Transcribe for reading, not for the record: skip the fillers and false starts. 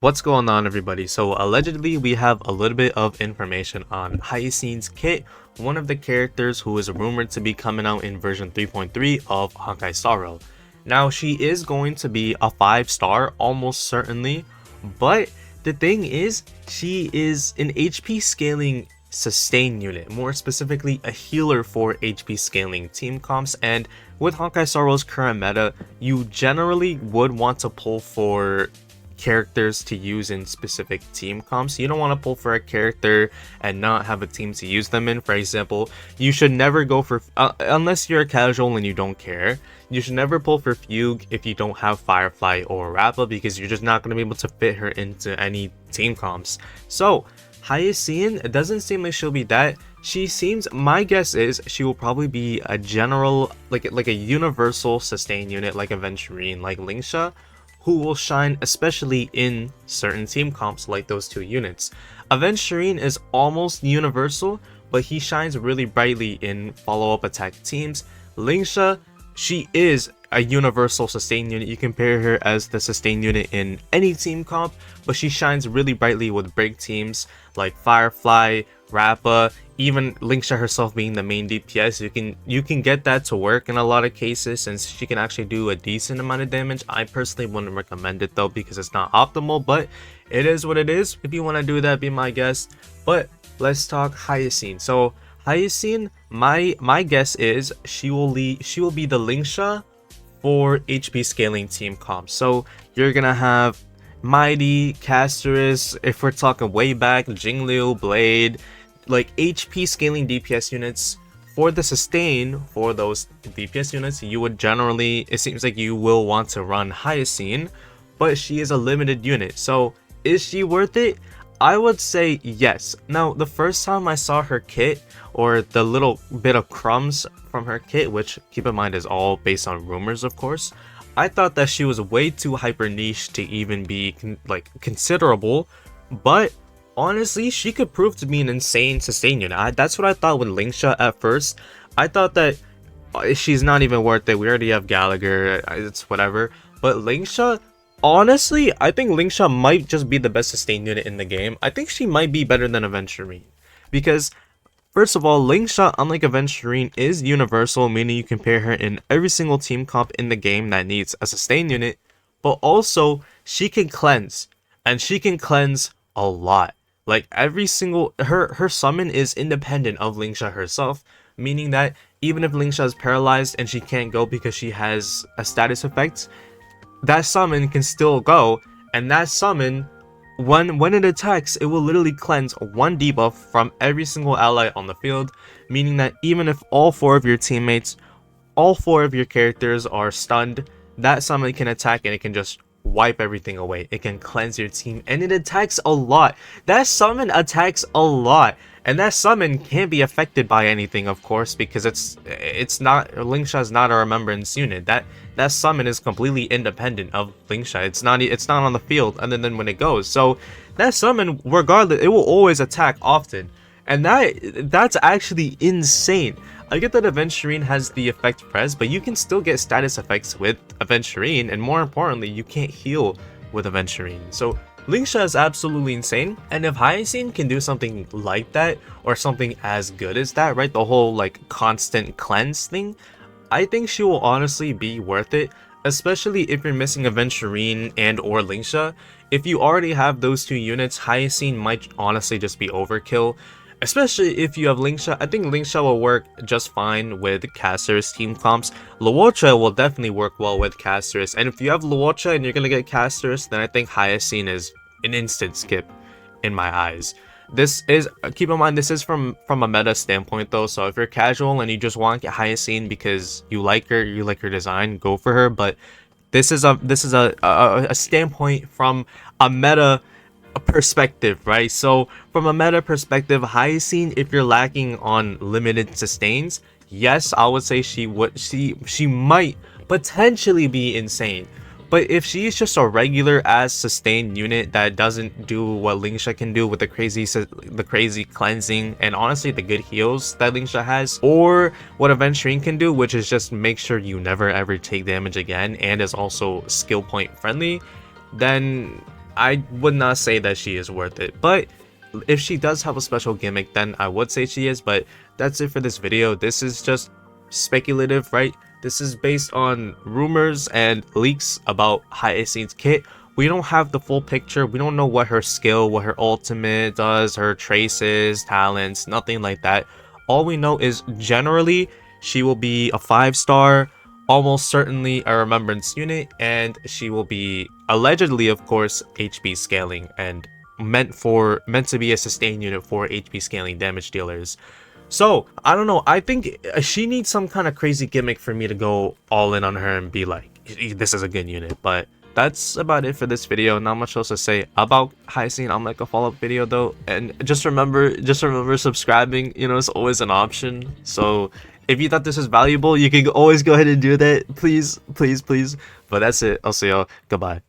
What's going on, everybody? So allegedly we have a little bit of information on Hyacine's kit, one of the characters who is rumored to be coming out in version 3.3 of Honkai Sorrow. Now she is going to be a 5-star almost certainly, but the thing is she is an HP scaling sustain unit, more specifically a healer for HP scaling team comps, and with Honkai Sorrow's current meta you generally would want to pull for characters to use in specific team comps. You don't want to pull for a character and not have a team to use them in. For example, you should never go for unless you're a casual and you don't care, you should never pull for Fugue if you don't have Firefly or Rappa, because you're just not going to be able to fit her into any team comps. So Hyacine, it doesn't seem like she'll be that. She seems, my guess is she will probably be a general, like a universal sustain unit, like a Venturine, like Lingsha, who will shine especially in certain team comps like those two units. Aventurine is almost universal, but he shines really brightly in follow-up attack teams. Lingsha, she is a universal sustain unit. You can pair her as the sustain unit in any team comp, but she shines really brightly with break teams like Firefly, Rappa, even Lingsha herself being the main DPS. You can get that to work in a lot of cases since she can actually do a decent amount of damage. I personally wouldn't recommend it though because it's not optimal, but it is what it is. If you want to do that, be my guest. But let's talk Hyacine. So Hyacine, my guess is she will be the Lingsha for HP scaling team comps. So you're gonna have Mighty, Casterus, if we're talking way back, Jingliu, Blade, like HP scaling DPS units. For the sustain for those DPS units, you would generally, it seems like you will want to run Hyacine, but she is a limited unit. So is she worth it? I would say yes. Now, the first time I saw her kit, or the little bit of crumbs from her kit, which keep in mind is all based on rumors of course, I thought that she was way too hyper niche to even be considerable, but honestly she could prove to be an insane sustain unit. That's what I thought with Lingsha at first. I thought that she's not even worth it. We already have Gallagher, it's whatever. But Lingsha, honestly, I think Lingsha might just be the best sustain unit in the game. I think she might be better than Aventurine, because first of all, Lingsha, unlike Aventurine, is universal, meaning you can pair her in every single team comp in the game that needs a sustain unit, but also she can cleanse, and she can cleanse a lot. Like every single, her summon is independent of Lingsha herself, meaning that even if Lingsha is paralyzed and she can't go because she has a status effect, that summon can still go, and that summon, when it attacks, it will literally cleanse one debuff from every single ally on the field, meaning that even if all 4 of your teammates, all 4 of your characters are stunned, that summon can attack and it can just wipe everything away. It can cleanse your team, and it attacks a lot. That summon attacks a lot, and that summon can't be affected by anything, of course, because it's not, Lingsha is not a remembrance unit. That summon is completely independent of Lingsha. It's not on the field other than when it goes. So that summon, regardless, it will always attack often, and that's actually insane. I get that Aventurine has the effect Prez, but you can still get status effects with Aventurine, and more importantly, you can't heal with Aventurine. So Lingsha is absolutely insane, and if Hyacine can do something like that, or something as good as that, right, the whole like constant cleanse thing, I think she will honestly be worth it, especially if you're missing Aventurine and or Lingsha. If you already have those two units, Hyacine might honestly just be overkill. Especially if you have Lingsha. I think Lingsha will work just fine with Casterus team comps. Luocha will definitely work well with Casterus. And if you have Luocha and you're going to get Casterus, then I think Hyacine is an instant skip in my eyes. This is, keep in mind, this is from a meta standpoint though. So if you're casual and you just want to get Hyacine because you like her design, go for her. But this is a standpoint from a meta perspective, right? So from a meta perspective, Hyacine, if you're lacking on limited sustains, yes, I would say she might potentially be insane. But if she's just a regular as sustained unit that doesn't do what Lingsha can do with the crazy cleansing and honestly the good heals that Lingsha has, or what Aventurine can do, which is just make sure you never ever take damage again and is also skill point friendly, then I would not say that she is worth it, but if she does have a special gimmick, then I would say she is. But that's it for this video. This is just speculative, right? This is based on rumors and leaks about Hyacine's kit. We don't have the full picture. We don't know what her skill, what her ultimate does, her traces, talents, nothing like that. All we know is generally she will be a 5-star, almost certainly a remembrance unit, and she will be allegedly, of course, HP scaling and meant to be a sustain unit for HP scaling damage dealers. So I don't know, I think she needs some kind of crazy gimmick for me to go all in on her and be like, this is a good unit. But that's about it for this video. Not much else to say about Hyacine. I'll make a follow-up video though, and just remember subscribing, you know, is always an option. So if you thought this was valuable, you can always go ahead and do that. Please. But that's it. I'll see y'all. Goodbye.